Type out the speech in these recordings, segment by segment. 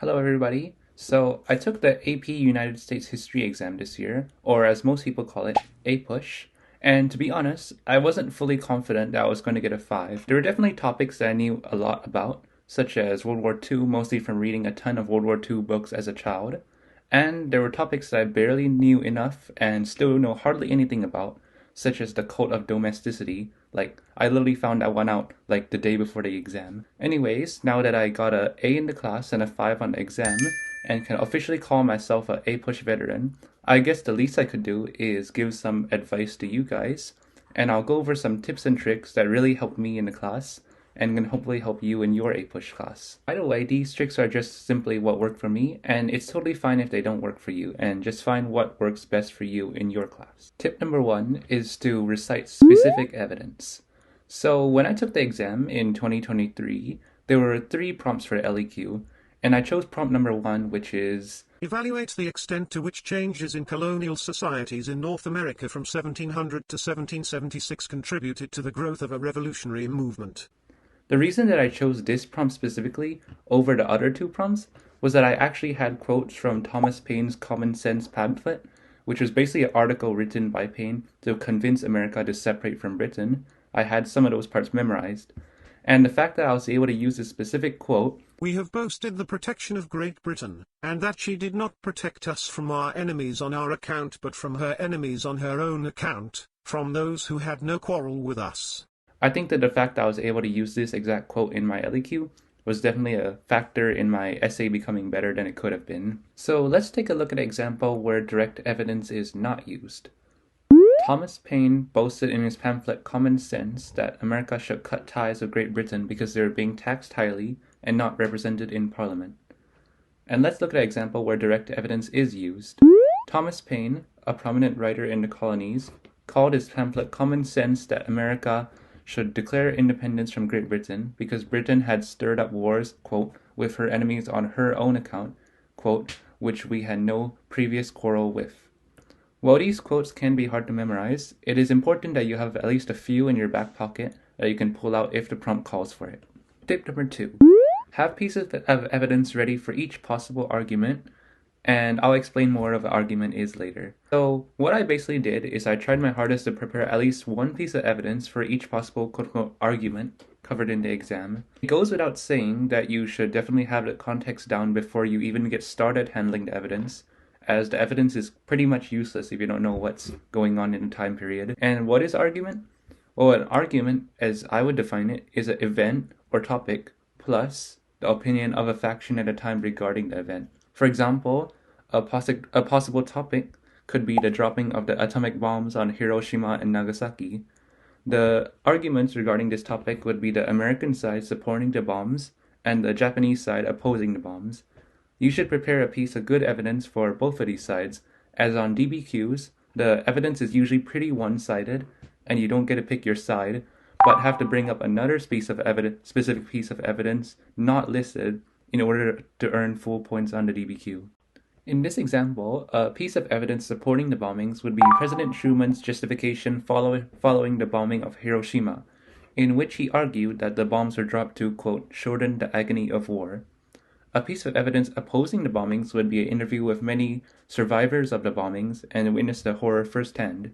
Hello everybody. So I took the AP United States History exam this year, or as most people call it, APUSH. And to be honest, I wasn't fully confident that I was going to get a 5. There were definitely topics that I knew a lot about, such as World War II, mostly from reading a ton of World War II books as a child. And there were topics that I barely knew enough and still know hardly anything about, such as the cult of domesticity. Like, I literally found that one out like the day before the exam. Anyways, now that I got a A in the class and a 5 on the exam, and can officially call myself a A-push veteran, I guess the least I could do is give some advice to you guys, and I'll go over some tips and tricks that really helped me in the class, and can hopefully help you in your APUSH class. By the way, these tricks are just simply what worked for me, and it's totally fine if they don't work for you, and just find what works best for you in your class. Tip number 1 is to recite specific evidence. So when I took the exam in 2023, there were 3 prompts for LEQ, and I chose prompt number 1, which is evaluate the extent to which changes in colonial societies in North America from 1700 to 1776 contributed to the growth of a revolutionary movement. The reason that I chose this prompt specifically over the other 2 prompts was that I actually had quotes from Thomas Paine's Common Sense pamphlet, which was basically an article written by Paine to convince America to separate from Britain. I had some of those parts memorized. And the fact that I was able to use this specific quote, "We have boasted the protection of Great Britain, and that she did not protect us from our enemies on our account but from her enemies on her own account, from those who had no quarrel with us." I think that the fact that I was able to use this exact quote in my LEQ was definitely a factor in my essay becoming better than it could have been. So let's take a look at an example where direct evidence is not used. Thomas Paine boasted in his pamphlet Common Sense that America should cut ties with Great Britain because they were being taxed highly and not represented in Parliament. And let's look at an example where direct evidence is used. Thomas Paine, a prominent writer in the colonies, called his pamphlet Common Sense that America should declare independence from Great Britain because Britain had stirred up wars, quote, with her enemies on her own account, quote, which we had no previous quarrel with. While these quotes can be hard to memorize, it is important that you have at least a few in your back pocket that you can pull out if the prompt calls for it. Tip number 2. Have pieces of evidence ready for each possible argument, and I'll explain more of the argument is later. So what I basically did is I tried my hardest to prepare at least one piece of evidence for each possible quote-unquote argument covered in the exam. It goes without saying that you should definitely have the context down before you even get started handling the evidence, as the evidence is pretty much useless if you don't know what's going on in the time period. And what is argument? Well, an argument, as I would define it, is an event or topic plus the opinion of a faction at a time regarding the event. For example, a possible topic could be the dropping of the atomic bombs on Hiroshima and Nagasaki. The arguments regarding this topic would be the American side supporting the bombs and the Japanese side opposing the bombs. You should prepare a piece of good evidence for both of these sides, as on DBQs, the evidence is usually pretty one-sided, and you don't get to pick your side, but have to bring up another specific piece of evidence not listed in order to earn full points on the DBQ. In this example, a piece of evidence supporting the bombings would be President Truman's justification following the bombing of Hiroshima, in which he argued that the bombs were dropped to, quote, shorten the agony of war. A piece of evidence opposing the bombings would be an interview with many survivors of the bombings and witness the horror firsthand.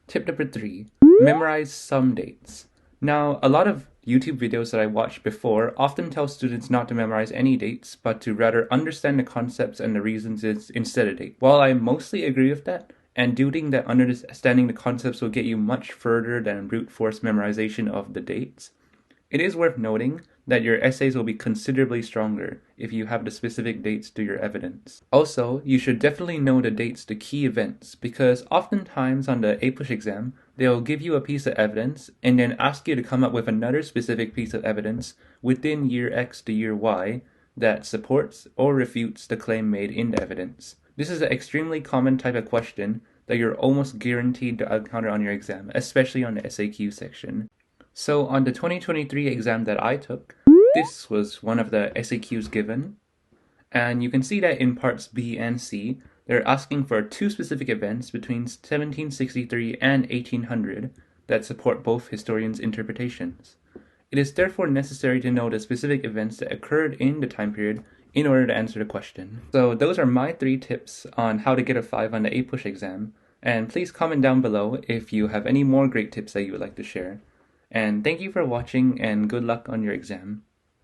Tip number 3. Memorize some dates. Now, a lot of YouTube videos that I watched before often tell students not to memorize any dates, but to rather understand the concepts and the reasons instead of date. While I mostly agree with that, and do think that understanding the concepts will get you much further than brute force memorization of the dates, it is worth noting that your essays will be considerably stronger if you have the specific dates to your evidence. Also, you should definitely know the dates to key events, because oftentimes on the APUSH exam, they'll give you a piece of evidence and then ask you to come up with another specific piece of evidence within year X to year Y that supports or refutes the claim made in the evidence. This is an extremely common type of question that you're almost guaranteed to encounter on your exam, especially on the SAQ section. So on the 2023 exam that I took, this was one of the SAQs given, and you can see that in parts B and C, they're asking for 2 specific events between 1763 and 1800 that support both historians' interpretations. It is therefore necessary to know the specific events that occurred in the time period in order to answer the question. So those are my 3 tips on how to get a 5 on the APUSH exam. And please comment down below if you have any more great tips that you would like to share. And thank you for watching and good luck on your exam.